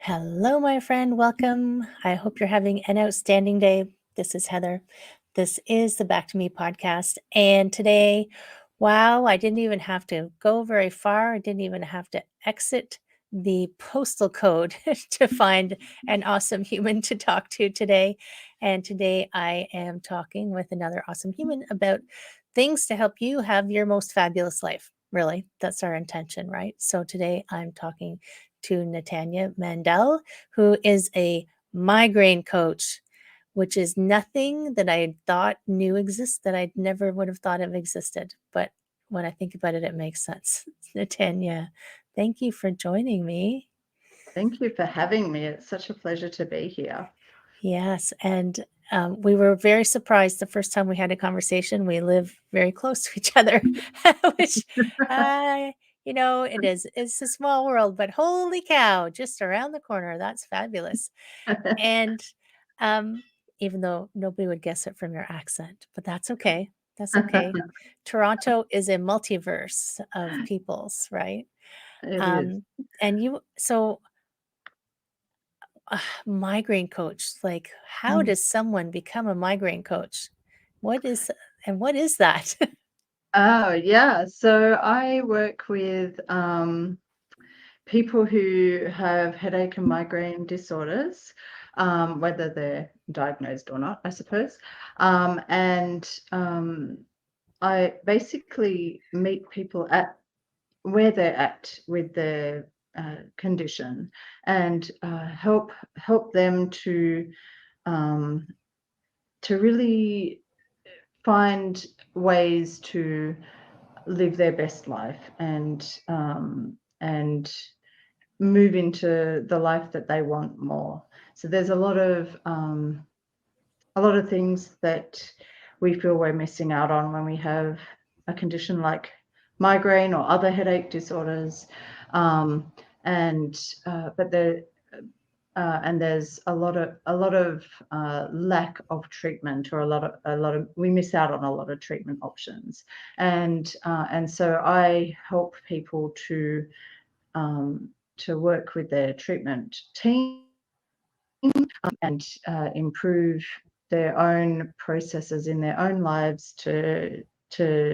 Hello, my friend. Welcome. I hope you're having an outstanding day. This is Heather. This is the Back to Me podcast. And today, wow, I didn't even have to go very far. I didn't even have to exit the postal code to find an awesome human to talk to today. And today I am talking with another awesome human about things to help you have your most fabulous life. Really, that's our intention, right? So today I'm talking to Natanya Mandel, who is a migraine coach, which is nothing that I thought knew exists, that I never would have thought of existed. But when I think about it, it makes sense. Natanya, thank you for joining me. Thank you for having me. It's such a pleasure to be here. Yes, and we were very surprised the first time we had a conversation. We live very close to each other, which, uh, it's a small world, but holy cow, just around the corner. That's fabulous. And um, even though nobody would guess it from your accent, but that's okay. That's okay. Toronto is a multiverse of peoples, right? It is. Um, and so migraine coach, like how Mm. does someone become a migraine coach? What is and what is that? Oh, yeah. So I work with people who have headache and migraine disorders, whether they're diagnosed or not, I suppose. And I basically meet people at where they're at with their condition and help them um, to really find ways to live their best life and move into the life that they want more. So there's a lot of things that we feel we're missing out on when we have a condition like migraine or other headache disorders, um, and but there and there's a lot of lack of treatment, or a lot of we miss out on a lot of treatment options, and so I help people to work with their treatment team and improve their own processes in their own lives to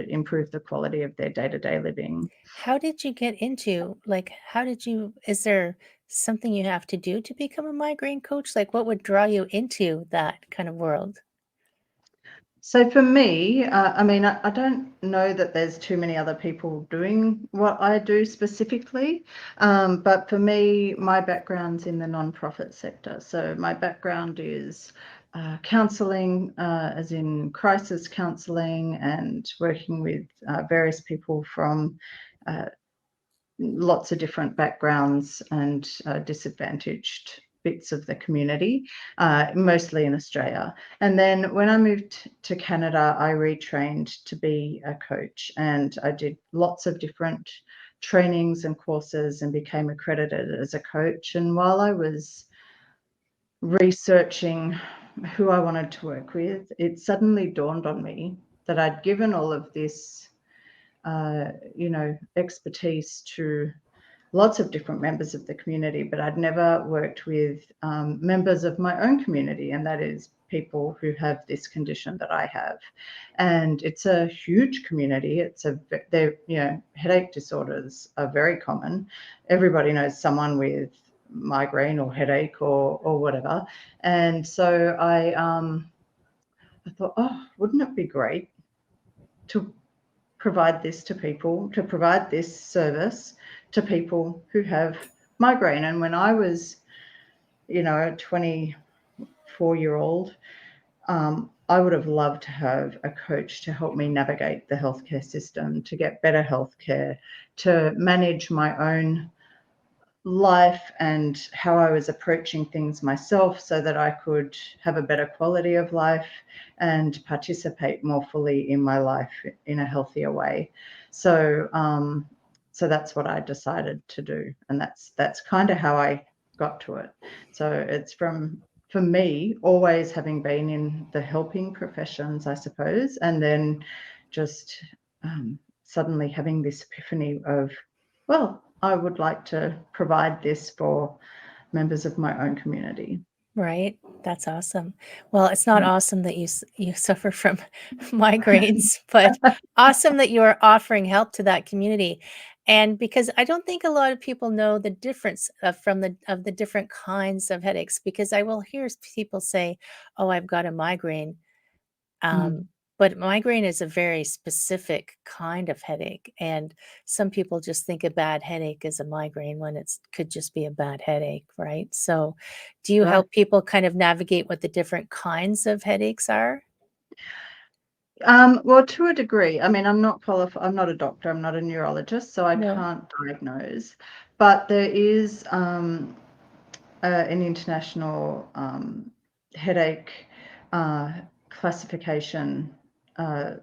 improve the quality of their day-to-day living. How did you get into, like, is there something you have to do to become a migraine coach? Like, what would draw you into that kind of world? So for me, I mean, I don't know that there's too many other people doing what I do specifically, but for me, my background's in the nonprofit sector. So my background is counselling, as in crisis counselling, and working with various people from uh, lots of different backgrounds and disadvantaged bits of the community, mostly in Australia. And then when I moved to Canada, I retrained to be a coach, and I did lots of different trainings and courses and became accredited as a coach. And while I was researching who I wanted to work with, it suddenly dawned on me that I'd given all of this expertise to lots of different members of the community, but I'd never worked with members of my own community, and that is people who have this condition that I have. And it's a huge community. Headache disorders are very common. Everybody knows someone with migraine or headache or whatever. And so I thought, oh, wouldn't it be great to provide this to people, to provide this service to people who have migraine? And when I was, a 24-year-old, I would have loved to have a coach to help me navigate the healthcare system, to get better healthcare, to manage my own life and how I was approaching things myself so that I could have a better quality of life and participate more fully in my life in a healthier way. So that's what I decided to do, and that's kind of how I got to it. So it's for me, always having been in the helping professions, I suppose, and then just suddenly having this epiphany of, well, I would like to provide this for members of my own community. Right. That's awesome. Well, it's not awesome that you suffer from migraines, but awesome that you are offering help to that community. And because I don't think a lot of people know the difference from the different kinds of headaches, because I will hear people say, "Oh, I've got a migraine." Mm. But migraine is a very specific kind of headache, and some people just think a bad headache is a migraine when it's could just be a bad headache, right? So, do you Right. help people kind of navigate what the different kinds of headaches are? Well, to a degree. I mean, I'm not qualified. I'm not a doctor. I'm not a neurologist, so I No. can't diagnose. But there is an international headache uh, classification uh,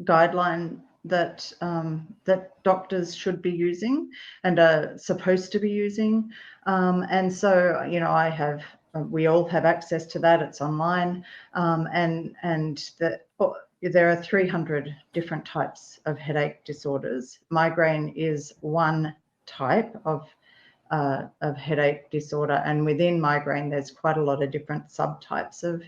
guideline that doctors should be using and are supposed to be using. And so, I have, we all have access to that. It's online, there are 300 different types of headache disorders. Migraine is one type of headache disorder, and within migraine, there's quite a lot of different subtypes of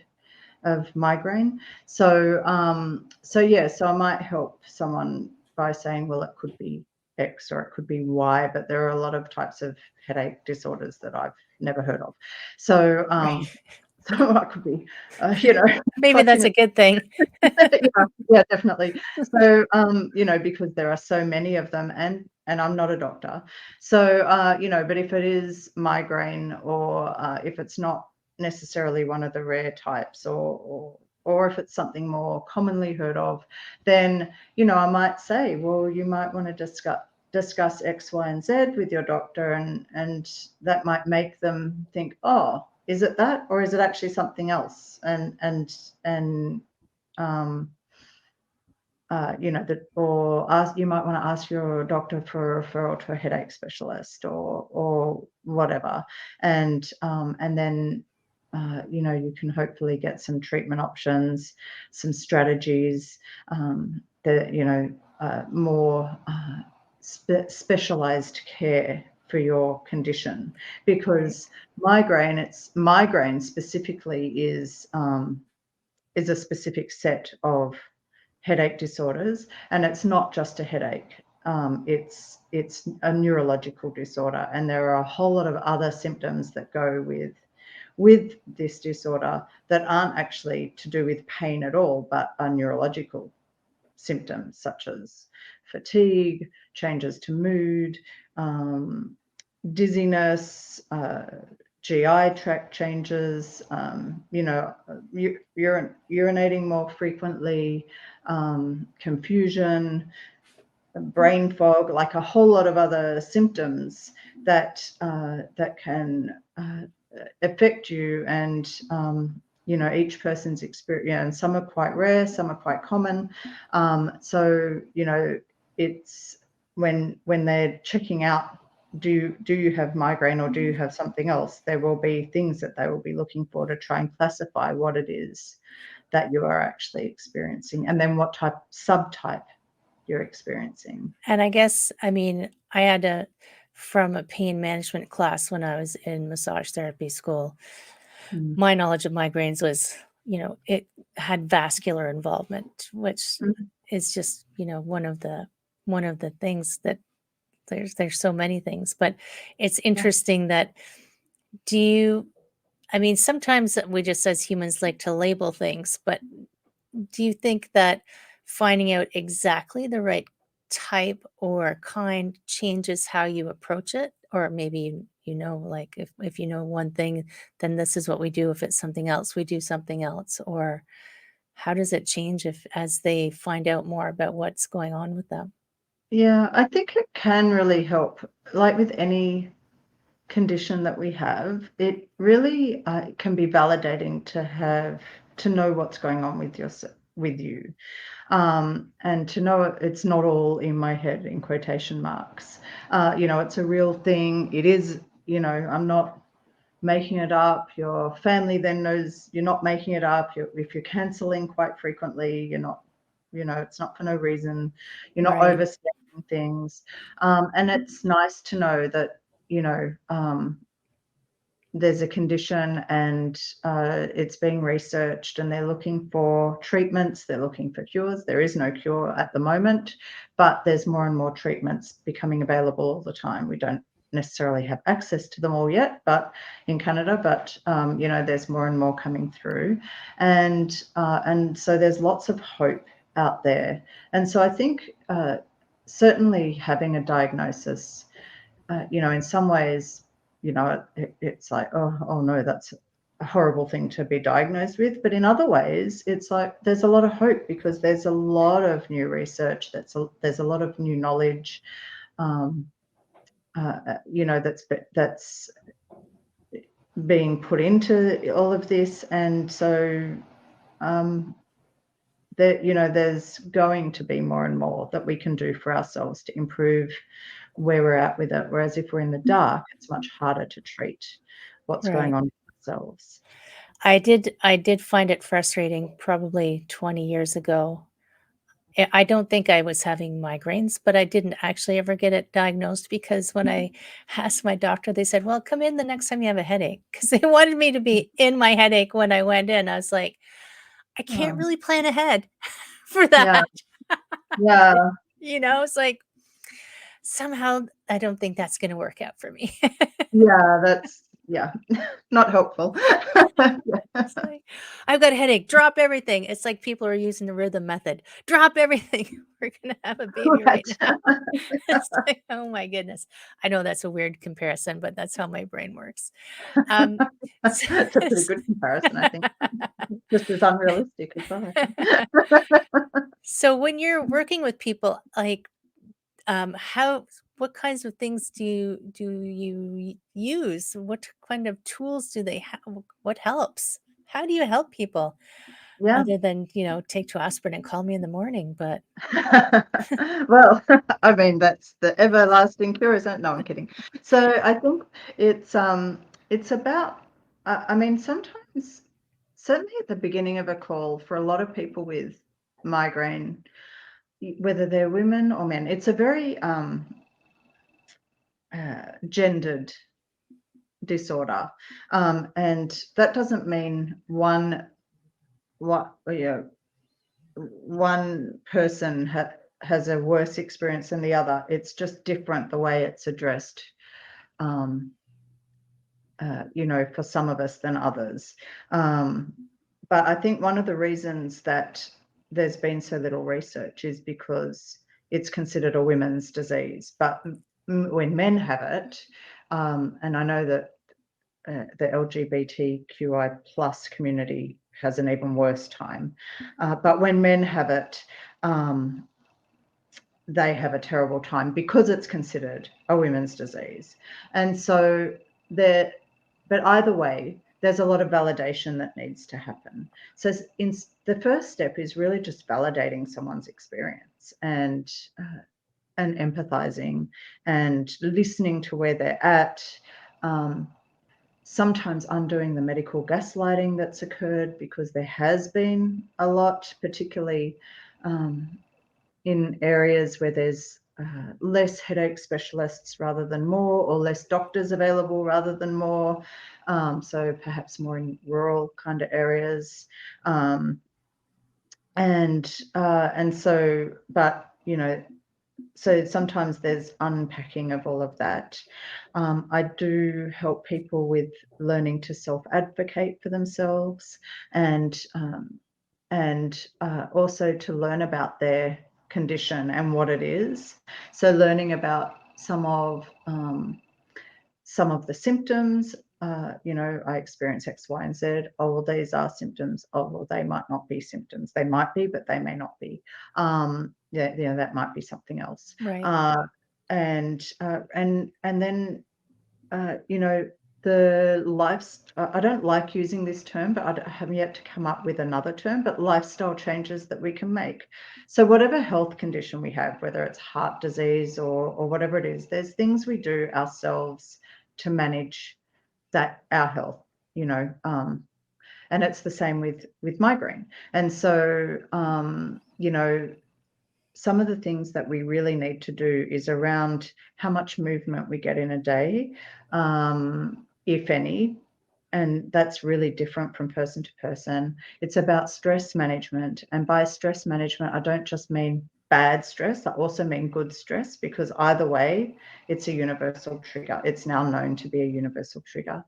migraine. So I might help someone by saying, well, it could be X or it could be Y, but there are a lot of types of headache disorders that I've never heard of. So Right. so I could be, you know, Maybe that's clutching a good thing. yeah, definitely. So, because there are so many of them, and I'm not a doctor, so but if it is migraine, or if it's not necessarily one of the rare types, or if it's something more commonly heard of, then I might say, well, you might want to discuss X, Y, and Z with your doctor, and that might make them think, oh, is it that, or is it actually something else? And um, you might want to ask your doctor for a referral to a headache specialist, or whatever, and then you can hopefully get some treatment options, some strategies, that more specialized care for your condition, Right. because migraine specifically is a specific set of headache disorders, and it's not just a headache. It's a neurological disorder, and there are a whole lot of other symptoms that go with this disorder that aren't actually to do with pain at all, but are neurological symptoms, such as fatigue, changes to mood, dizziness, GI tract changes, urinating more frequently, confusion, brain fog, like a whole lot of other symptoms that can affect you. And each person's experience, and some are quite rare, some are quite common. So it's when they're checking out, do you have migraine, or do you have something else, there will be things that they will be looking for to try and classify what it is that you are actually experiencing, and then what subtype you're experiencing. And I guess, I mean, I had from a pain management class when I was in massage therapy school, Mm. my knowledge of migraines was, it had vascular involvement, which Mm. is just, one of the things that there's so many things, but it's Yeah. interesting that do you I mean, sometimes we just as humans like to label things, but do you think that finding out exactly the right type or kind changes how you approach it? Or maybe like if you know one thing, then this is what we do. If it's something else, we do something else. Or how does it change if as they find out more about what's going on with them? Yeah, I think it can really help. Like with any condition that we have, it really can be validating to know what's going on with you, and to know it's not all in my head, in quotation marks. It's a real thing. It is. I'm not making it up. Your family then knows you're not making it up. If you're canceling quite frequently, you're not, it's not for no reason. You're not Right. overstating things. And it's nice to know that, you know, um, there's a condition and it's being researched and they're looking for treatments, they're looking for cures. There is no cure at the moment, but there's more and more treatments becoming available all the time. We don't necessarily have access to them all yet, but in Canada, but there's more and more coming through, and so there's lots of hope out there. And so I think certainly having a diagnosis, in some ways, it's like, oh no, that's a horrible thing to be diagnosed with. But in other ways, it's like there's a lot of hope because there's a lot of new research, there's a lot of new knowledge, that's being put into all of this. And so there's going to be more and more that we can do for ourselves to improve where we're at with it. Whereas if we're in the dark, it's much harder to treat what's going Right. on with ourselves. I did find it frustrating probably 20 years ago. I don't think I was having migraines, but I didn't actually ever get it diagnosed because when I asked my doctor, they said, "Well, come in the next time you have a headache," because they wanted me to be in my headache when I went in. I was like, "I can't Oh, really plan ahead for yeah, that." yeah, It's like, somehow I don't think that's gonna work out for me. yeah, that's, yeah, not helpful. It's like, "I've got a headache, drop everything." It's like people are using the rhythm method. "Drop everything. We're gonna have a baby right Right. now." It's like, oh my goodness. I know that's a weird comparison, but that's how my brain works. Um, s It's a pretty good comparison, I think. Just as unrealistic as well, I think. so when you're working with people, like, how what kinds of things do you use? What kind of tools do they have? What helps? How do you help people Yeah. other than, take 2 aspirin and call me in the morning, but Well, I mean, that's the everlasting cure, isn't it? No, I'm kidding. So I think it's about, I mean, sometimes, certainly at the beginning of a call, for a lot of people with migraine, whether they're women or men, it's a very gendered disorder. And that doesn't mean one person has a worse experience than the other. It's just different the way it's addressed, um, for some of us than others. But I think one of the reasons that there's been so little research is because it's considered a women's disease. But when men have it, and I know that the LGBTQI plus community has an even worse time. But when men have it, they have a terrible time because it's considered a women's disease. And so there, but either way, there's a lot of validation that needs to happen. So the first step is really just validating someone's experience and empathizing and listening to where they're at. Sometimes undoing the medical gaslighting that's occurred, because there has been a lot, particularly in areas where there's less headache specialists rather than more, or less doctors available rather than more. So perhaps more in rural kind of areas. And so, but so sometimes there's unpacking of all of that. I do help people with learning to self-advocate for themselves, and also to learn about their condition and what it is. So learning about some of the symptoms. I experience X, Y, and Z. Oh, well, these are symptoms. Oh, well, they might not be symptoms. They might be, but they may not be. That might be something else. right. And then the I don't like using this term, but I haven't yet to come up with another term, but lifestyle changes that we can make. So whatever health condition we have, whether it's heart disease or whatever it is, there's things we do ourselves to manage our health, and it's the same with migraine. And so, some of the things that we really need to do is around how much movement we get in a day. if any, and that's really different from person to person. It's about stress management, and by stress management, I don't just mean bad stress, I also mean good stress, because either way, it's a universal trigger. It's now known to be a universal trigger.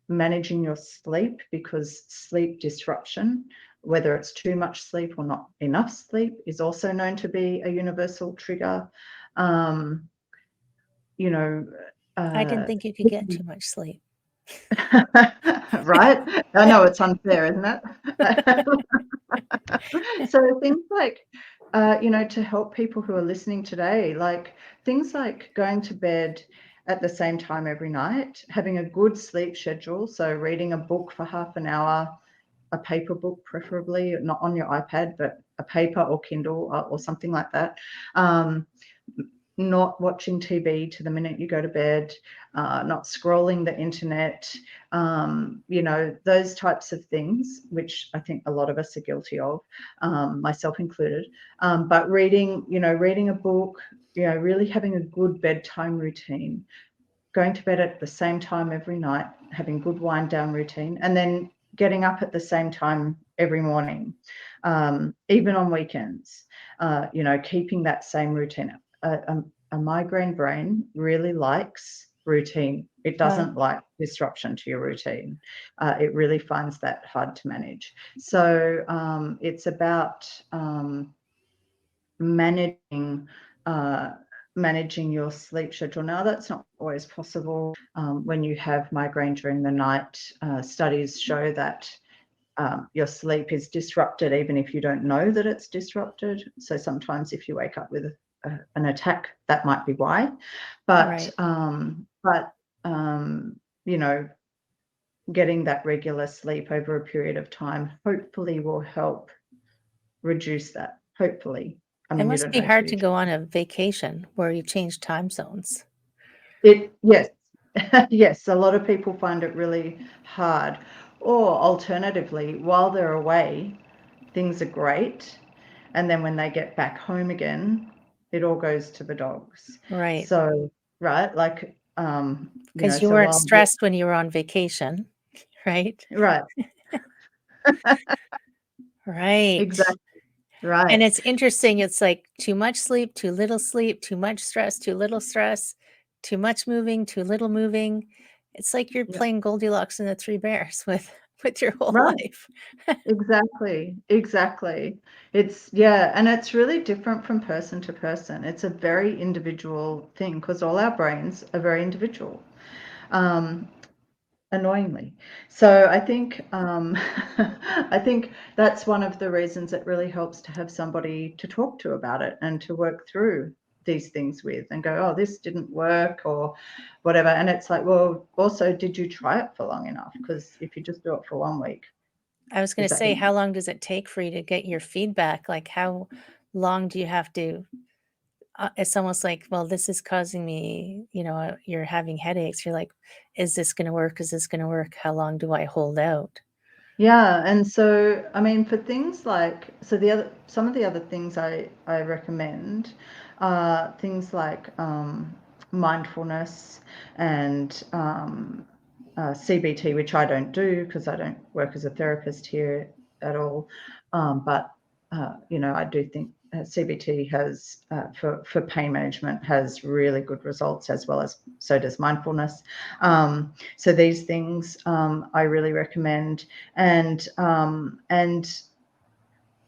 Managing your sleep, because sleep disruption, whether it's too much sleep or not enough sleep, is also known to be a universal trigger. You know, I didn't think you could get too much sleep. right? I know it's unfair, isn't it? So things like, to help people who are listening today, like things like going to bed at the same time every night, having a good sleep schedule. So reading a book for half an hour, a paper book, preferably not on your iPad, but a paper or Kindle or something like that. Not watching TV to the minute you go to bed, not scrolling the internet, those types of things, which I think a lot of us are guilty of, myself included. But reading a book, really having a good bedtime routine, going to bed at the same time every night, having good wind down routine, and then getting up at the same time every morning, even on weekends, keeping that same routine. A migraine brain really likes routine. It doesn't like disruption to your routine. It really finds that hard to manage. So it's about managing your sleep schedule. Now, that's not always possible when you have migraine during the night. Studies show that your sleep is disrupted even if you don't know that it's disrupted. So sometimes if you wake up with an attack, that might be why. But getting that regular sleep over a period of time hopefully will help reduce that. Hopefully. I mean, It you must don't be know till hard you to try. go on a vacation where you change time zones. Yes. Yes, a lot of people find it really hard. Or alternatively, while they're away, things are great, and then when they get back home again, it all goes to the dogs. Right. So, right, like, Because you so weren't while stressed when you were on vacation, right? right, Right. exactly, And right. it's interesting, it's like too much sleep, too little sleep, too much stress, too little stress, too much moving, too little moving. It's like you're Yeah, playing Goldilocks and the 3 Bears with your whole right. life. Exactly, exactly. And it's really different from person to person. It's a very individual thing because all our brains are very individual, um, annoyingly. So I think I think that's one of the reasons it really helps to have somebody to talk to about it and to work through these things with and go, oh, this didn't work or whatever. And it's like, well, also, did you try it for long enough? Because if you just do it for 1 week, I was gonna is that say, how long does it take for you to get your feedback? Like, how long do you have to it's almost like, well, this is causing me, you're having headaches. You're like, is this going to work? Is this going to work? How long do I hold out? Yeah, and so I mean, for things like some of the other things I recommend are things like mindfulness and CBT, which I don't do because I don't work as a therapist here at all. But I do think CBT has for pain management has really good results, as well as so does mindfulness. So these things I really recommend, and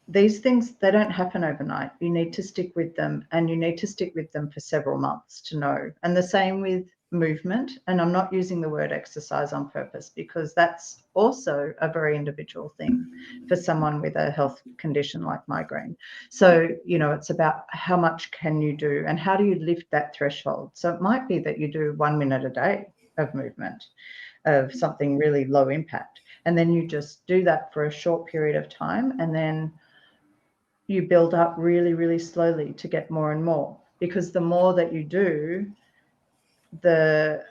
these things, they don't happen overnight. You need to stick with them, and you need to stick with them for several months to know. And the same with movement. And I'm not using the word exercise on purpose because that's also a very individual thing for someone with a health condition like migraine. So, it's about how much can you do and how do you lift that threshold. So it might be that you do 1 minute a day of movement, of something really low impact, and then you just do that for a short period of time, and then you build up really, really slowly to get more and more, because the more that you do, the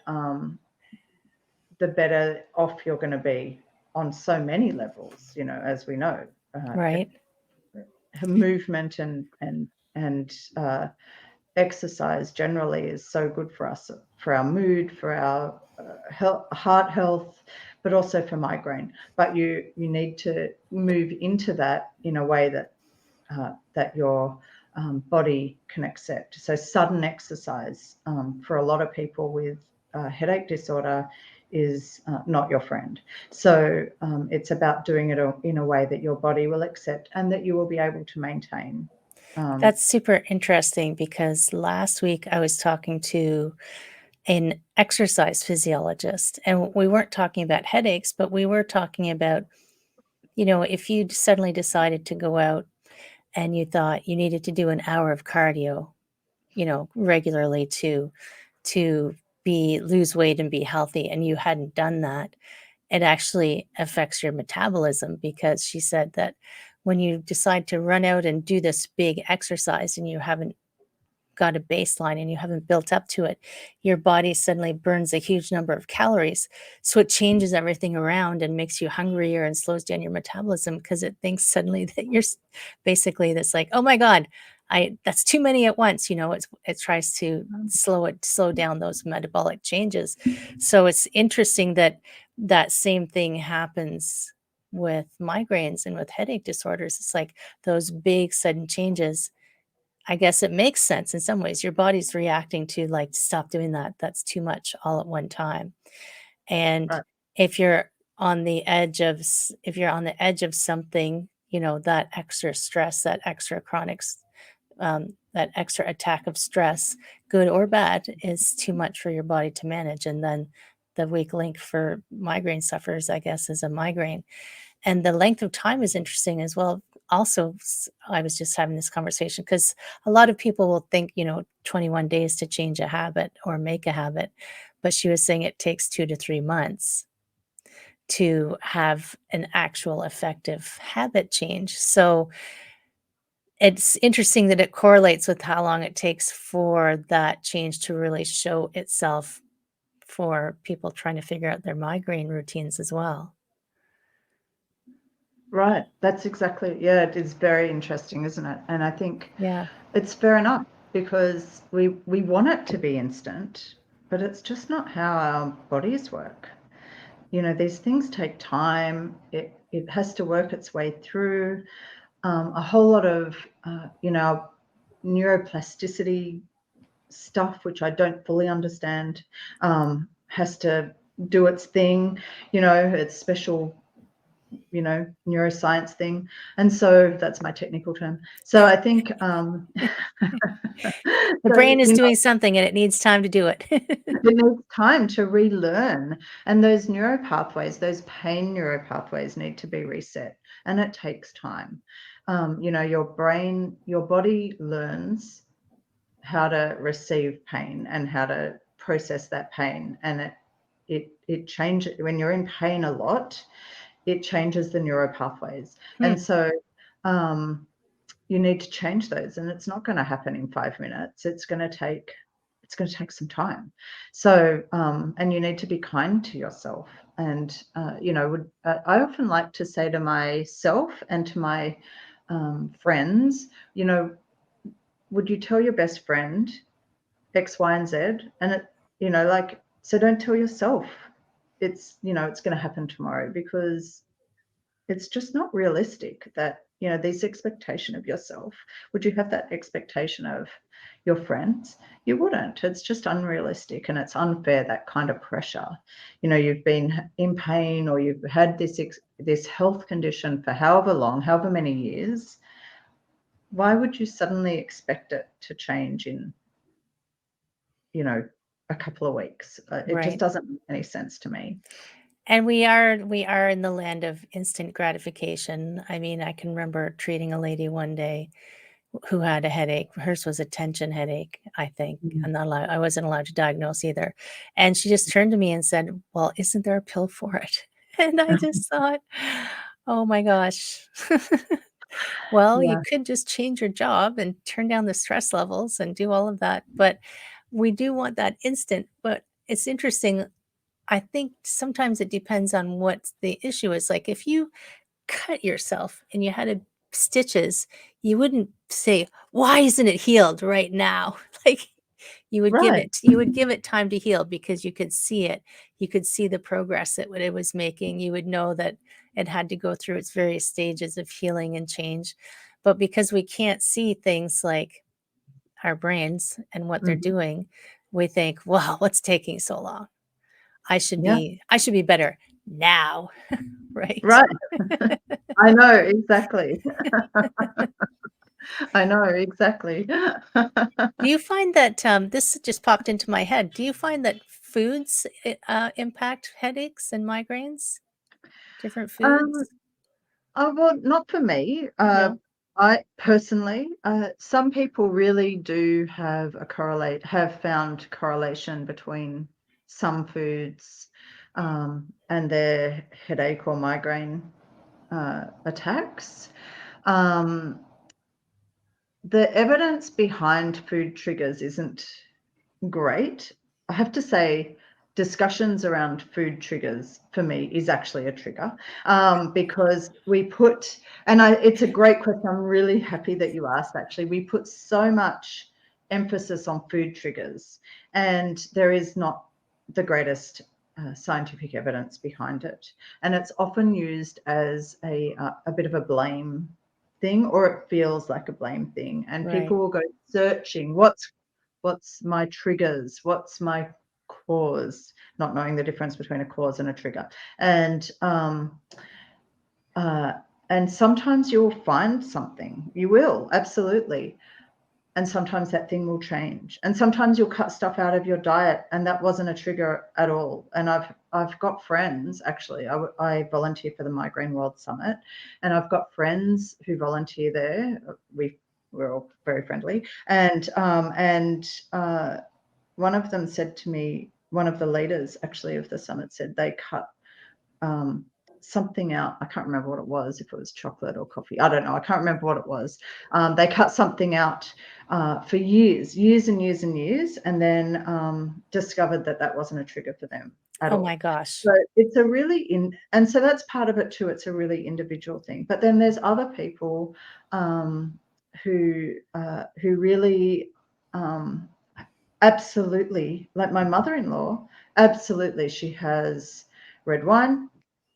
better off you're going to be on so many levels, as we know. Right. Movement and exercise generally is so good for us, for our mood, for our heart health, but also for migraine. But you need to move into that in a way that your body can accept. So sudden exercise for a lot of people with headache disorder is not your friend. So it's about doing it in a way that your body will accept and that you will be able to maintain. That's super interesting because last week I was talking to an exercise physiologist, and we weren't talking about headaches, but we were talking about, if you suddenly decided to go out and you thought you needed to do an hour of cardio, regularly to be lose weight and be healthy, and you hadn't done that, it actually affects your metabolism because she said that when you decide to run out and do this big exercise and you haven't got a baseline and you haven't built up to it, your body suddenly burns a huge number of calories. So it changes everything around and makes you hungrier and slows down your metabolism because it thinks suddenly that basically that's like, oh my God, that's too many at once. It tries to slow down those metabolic changes. So it's interesting that that same thing happens with migraines and with headache disorders. It's like those big sudden changes. I guess it makes sense in some ways. Your body's reacting to like, stop doing that. That's too much all at one time. And Right. if you're if you're on the edge of something, that extra stress, that extra that extra attack of stress, good or bad, is too much for your body to manage. And then the weak link for migraine sufferers, I guess, is a migraine. And the length of time is interesting as well. Also, I was just having this conversation because a lot of people will think, 21 days to change a habit or make a habit. But she was saying it takes 2 to 3 months to have an actual effective habit change. So it's interesting that it correlates with how long it takes for that change to really show itself for people trying to figure out their migraine routines as well. Right. That's exactly, yeah, it is very interesting, isn't it? And I think Yeah. it's fair enough because we want it to be instant, but it's just not how our bodies work. These things take time. It has to work its way through a whole lot of, neuroplasticity stuff, which I don't fully understand, has to do its thing, its special, neuroscience thing. And so that's my technical term. So I think, The so, brain is doing something and it needs time to do it. it needs time to relearn, and those neuropathways, those pain neuropathways need to be reset, and it takes time. Your body learns how to receive pain and how to process that pain, and it changes when you're in pain a lot. It changes the neuropathways, and so you need to change those, and it's not going to happen in 5 minutes. It's going to take some time. So and you need to be kind to yourself. And I often like to say to myself and to my friends, would you tell your best friend X, Y, and Z? And so don't tell yourself it's going to happen tomorrow, because it's just not realistic that, this expectation of yourself. Would you have that expectation of your friends? You wouldn't. It's just unrealistic, and it's unfair, that kind of pressure. You've been in pain, or you've had this health condition for however long, however many years. Why would you suddenly expect it to change in, a couple of weeks? It just Right. doesn't make any sense to me. And we are in the land of instant gratification. I mean, I can remember treating a lady one day who had a headache. Hers was a tension headache, I think. I wasn't allowed to diagnose either. And she just turned to me and said, "Well, isn't there a pill for it?" And I just thought, "Oh my gosh." Well, you Yeah. could just change your job and turn down the stress levels and do all of that, but we do want that instant. But it's interesting, I think sometimes it depends on what the issue is. Like, if you cut yourself and you had a stitches, you wouldn't say, "Why isn't it healed right now?" Like, You would Right. give it time to heal because you could see it. You could see the progress that it was making. You would know that it had to go through its various stages of healing and change. But because we can't see things like our brains and what they're Mhm. doing, we think, "Well, what's taking so long? Yeah. I should be better now." Right? Right. I know, exactly. I know, exactly. Do you find that, this just popped into my head. Do you find that foods, impact headaches and migraines? Different Um, foods? oh, well, not for me. No? I personally, some people really do have found correlation between some foods, and their headache or migraine, attacks. Um, the evidence behind food triggers isn't great. I have to say, discussions around food triggers for me is actually a trigger, because it's a great question. I'm really happy that you asked, actually. We put so much emphasis on food triggers, and there is not the greatest scientific evidence behind it. And it's often used as a bit of a blame thing, or it feels like a blame thing. And Right. people will go searching, what's my triggers? What's my cause? Not knowing the difference between a cause and a trigger. Uh, and sometimes you'll find something. You will, absolutely. And sometimes that thing will change. And sometimes you'll cut stuff out of your diet and that wasn't a trigger at all. And I've got friends, actually. I volunteer for the Migraine World Summit, and I've got friends who volunteer there. We're all very friendly. And one of them said to me, one of the leaders actually of the summit said they cut um, something out. I can't remember what it was, if it was chocolate or coffee. I don't know. I can't remember what it was. They cut something out for years and years and years, and then discovered that that wasn't a trigger for them at Oh my all. gosh. So it's a and so that's part of it too. It's a really individual thing. But then there's other people who really absolutely, like my mother-in-law, absolutely, she has red wine,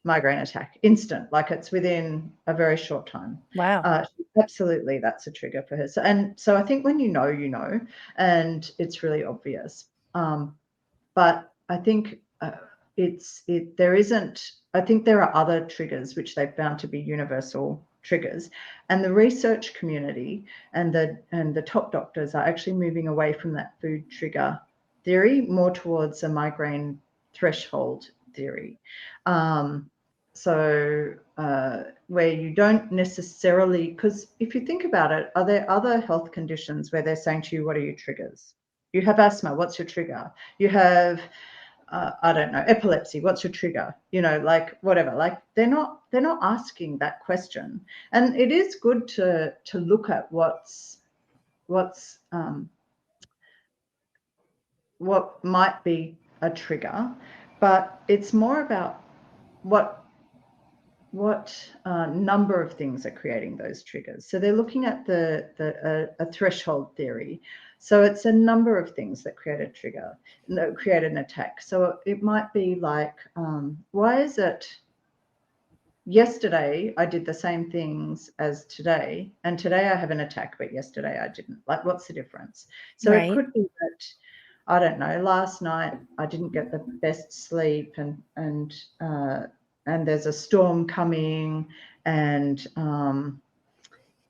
migraine attack, instant, like it's within a very short time. Wow. Absolutely, that's a trigger for her. So I think when you know, and it's really obvious. But I think there isn't. I think there are other triggers which they've found to be universal triggers, and the research community and the top doctors are actually moving away from that food trigger theory more towards a migraine threshold theory. Um, where you don't necessarily, because if you think about it, are there other health conditions where they're saying to you, what are your triggers? You have asthma, what's your trigger? You have I don't know, epilepsy, what's your trigger? Like whatever. Like they're not asking that question. And it is good to look at what might be a trigger, but it's more about what number of things are creating those triggers. So they're looking at a threshold theory. So it's a number of things that create a trigger, that create an attack. So it might be like, why is it yesterday I did the same things as today, and today I have an attack, but yesterday I didn't? Like, what's the difference? So it Right. could be that, I don't know, last night I didn't get the best sleep, and there's a storm coming, and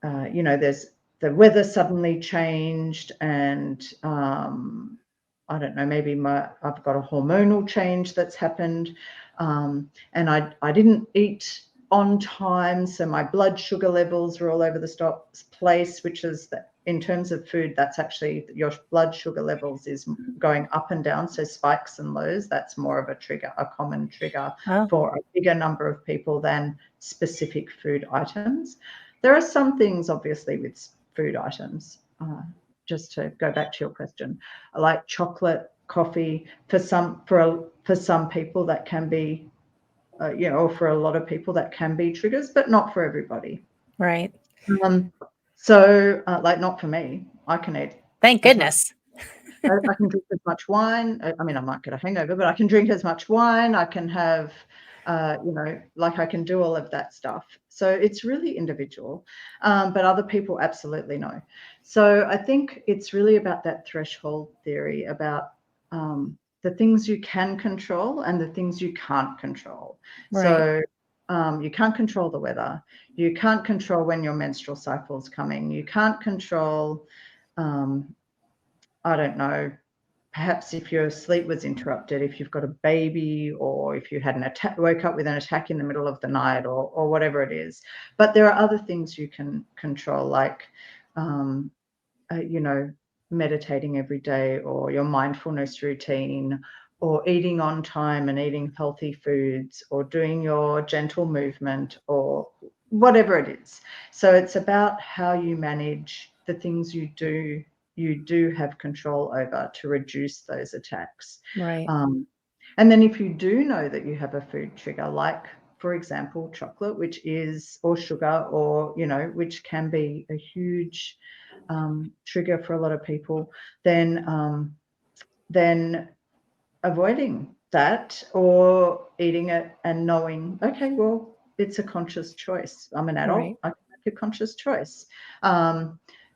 there's the weather suddenly changed, and I don't know, maybe I've got a hormonal change that's happened, and I didn't eat on time, so my blood sugar levels were all over the place, which is that in terms of food, that's actually your blood sugar levels is going up and down, so spikes and lows. That's more of a common trigger Oh, for a bigger number of people than specific food items. There are some things, obviously, with food items, just to go back to your question, like chocolate, coffee. For some people, that can be, or for a lot of people, that can be triggers, but not for everybody. right. Like, not for me. I can eat Thank as much. goodness. I can drink as much wine. I mean, I might get a hangover, but I can drink as much wine. I can have, like I can do all of that stuff. So it's really individual, but other people absolutely know. So I think it's really about that threshold theory about the things you can control and the things you can't control. Right. So you can't control the weather. You can't control when your menstrual cycle is coming. You can't control, I don't know, perhaps if your sleep was interrupted, if you've got a baby, or if you had an attack, woke up with an attack in the middle of the night, or whatever it is. But there are other things you can control, like, you know, meditating every day, or your mindfulness routine, or eating on time and eating healthy foods, or doing your gentle movement, or whatever it is. So it's about how you manage the things you do have control over to reduce those attacks. Right. And then if you do know that you have a food trigger, like, for example, chocolate, which is, or sugar, or, you know, which can be a huge trigger for a lot of people, then avoiding that, or eating it and knowing, okay, well, it's a conscious choice. I'm an Right. adult. I can make a conscious choice.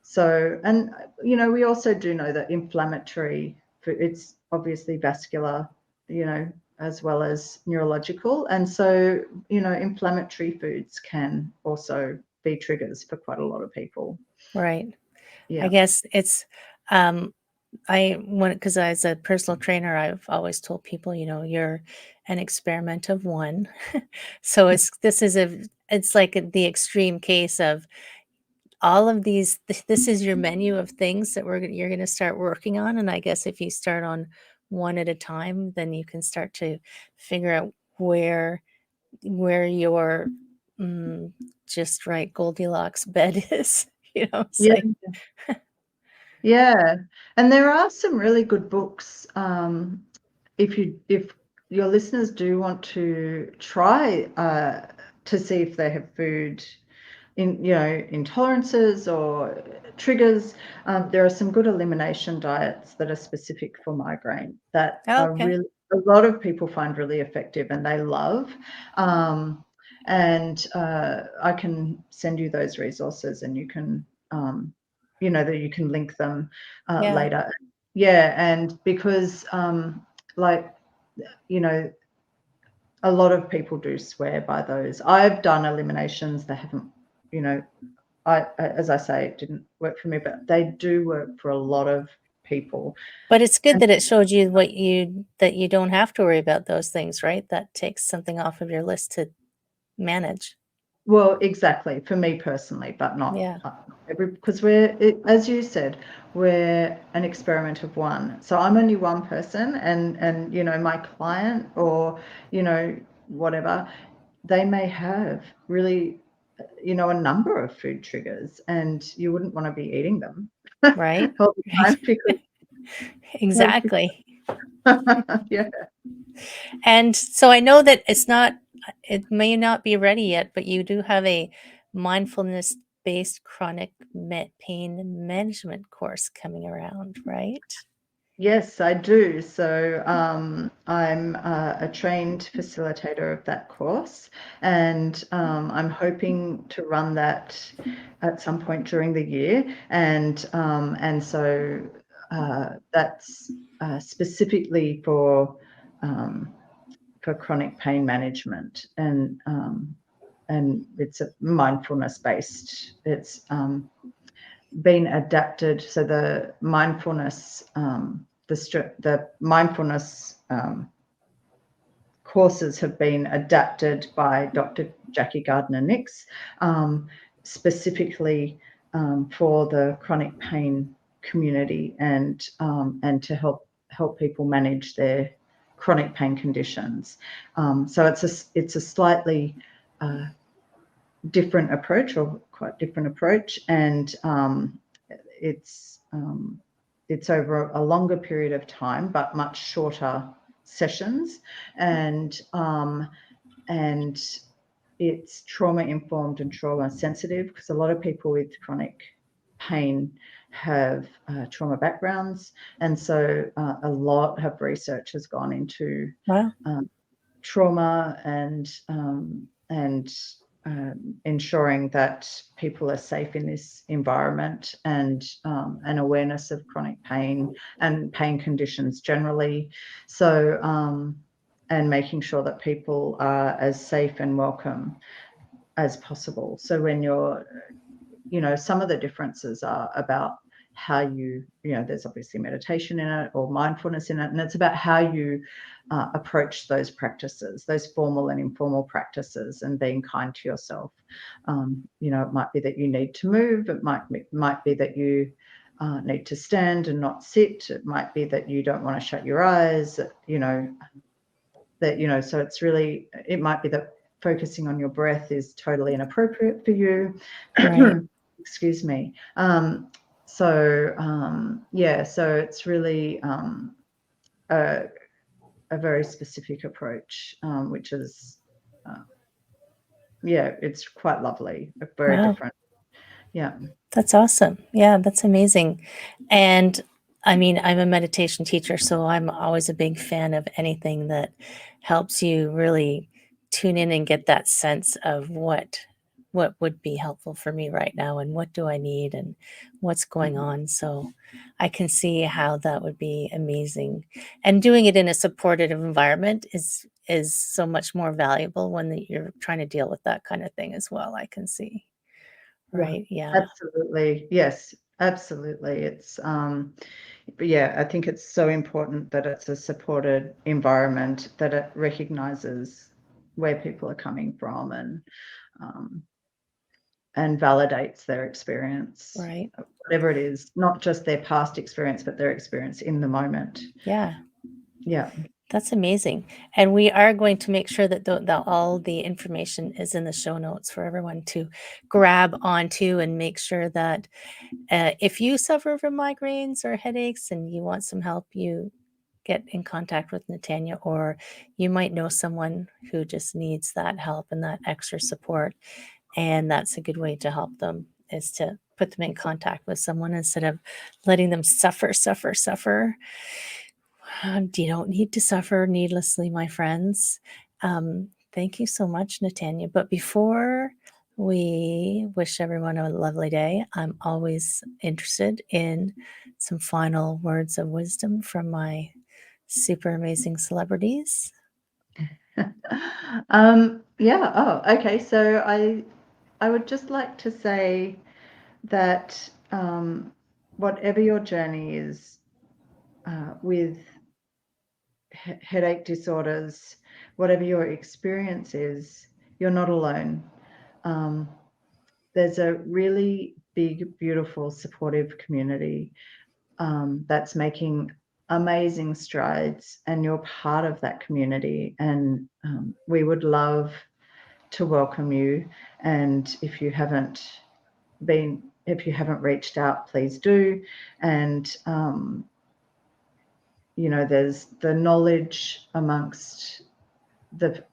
So, and, you know, we also do know that inflammatory, it's obviously vascular, you know, as well as neurological. And so, you know, inflammatory foods can also be triggers for quite a lot of people. Right. I Yeah. guess it's, um, I want, because as a personal trainer, I've always told people, you're an experiment of one. So it's like the extreme case of all of these. This is your menu of things that you're going to start working on. And I guess if you start on one at a time, then you can start to figure out where your mm, just right Goldilocks bed is. It's Yeah. like, Yeah. And there are some really good books. If your listeners do want to try to see if they have food intolerances or triggers, there are some good elimination diets that are specific for migraine that oh, are okay, really, a lot of people find really effective and they love. And I can send you those resources, and you can that you can link them yeah, later. Yeah. And because like, you know, a lot of people do swear by those. I've done eliminations that haven't, you know, as I say, it didn't work for me, but they do work for a lot of people. but it's good And, that it showed you that you don't have to worry about those things, right? That takes something off of your list to manage. well, exactly, for me personally, but not Yeah, because as you said, we're an experiment of one. So I'm only one person, and my client, or whatever, they may have really a number of food triggers, and you wouldn't want to be eating them right, all the right, time because exactly. yeah. And so I know that it may not be ready yet, but you do have a mindfulness-based chronic pain management course coming around, right? Yes, I do. So I'm a trained facilitator of that course, and I'm hoping to run that at some point during the year. And so that's specifically for chronic pain management, and it's a mindfulness based. It's been adapted. So the mindfulness, the mindfulness courses have been adapted by Dr. Jackie Gardner-Nix, specifically for the chronic pain community, and to help people manage their chronic pain conditions. So it's a slightly different approach, or quite different approach, and it's over a longer period of time, but much shorter sessions, and it's trauma informed and trauma sensitive, because a lot of people with chronic pain have trauma backgrounds, and so a lot of research has gone into Wow. trauma and ensuring that people are safe in this environment, and an awareness of chronic pain and pain conditions generally. So, and making sure that people are as safe and welcome as possible. So when you're, some of the differences are about how there's obviously meditation in it or mindfulness in it, and it's about how you approach those practices, those formal and informal practices, and being kind to yourself. It might be that you need to move. It might be that you need to stand and not sit. It might be that you don't want to shut your eyes. So it's really, it might be that focusing on your breath is totally inappropriate for you. Right. Excuse me. So it's really a very specific approach, which is, it's quite lovely, very Wow. different. Yeah. That's awesome. Yeah, that's amazing. And I mean, I'm a meditation teacher, so I'm always a big fan of anything that helps you really tune in and get that sense of what would be helpful for me right now and what do I need and what's going on. So I can see how that would be amazing. And doing it in a supportive environment is so much more valuable when you're trying to deal with that kind of thing as well, I can see. Yeah, Right. Yeah. absolutely. Yes, absolutely. But yeah, I think it's so important that it's a supported environment, that it recognizes where people are coming from, um, and validates their experience, Right. whatever it is, not just their past experience, but their experience in the moment. Yeah. Yeah. That's amazing. And we are going to make sure that all the information is in the show notes for everyone to grab onto and make sure that if you suffer from migraines or headaches and you want some help, you get in contact with Natanya, or you might know someone who just needs that help and that extra support. And that's a good way to help them, is to put them in contact with someone instead of letting them suffer. You don't need to suffer needlessly, my friends. Thank you so much, Natanya. But before we wish everyone a lovely day, I'm always interested in some final words of wisdom from my super amazing celebrities. Yeah. Oh, okay. So I would just like to say that whatever your journey is with headache disorders, whatever your experience is, you're not alone. There's a really big, beautiful, supportive community that's making amazing strides, and you're part of that community. And we would love to welcome you. And if you haven't reached out, please do. And there's the knowledge amongst the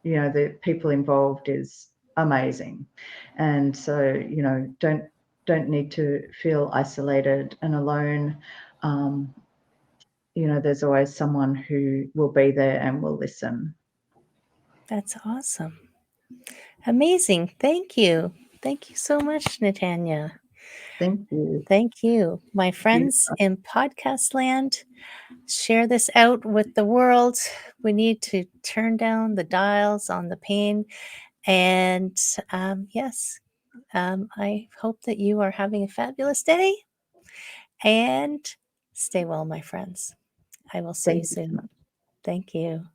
people involved is amazing, and so don't need to feel isolated and alone. There's always someone who will be there and will listen. That's awesome. Amazing. Thank you. Thank you so much, Natanya. Thank you. Thank you. My friends in podcast land, share this out with the world. We need to turn down the dials on the pain. And yes, I hope that you are having a fabulous day and stay well, my friends. I will see you Thank you so soon. much. Thank you.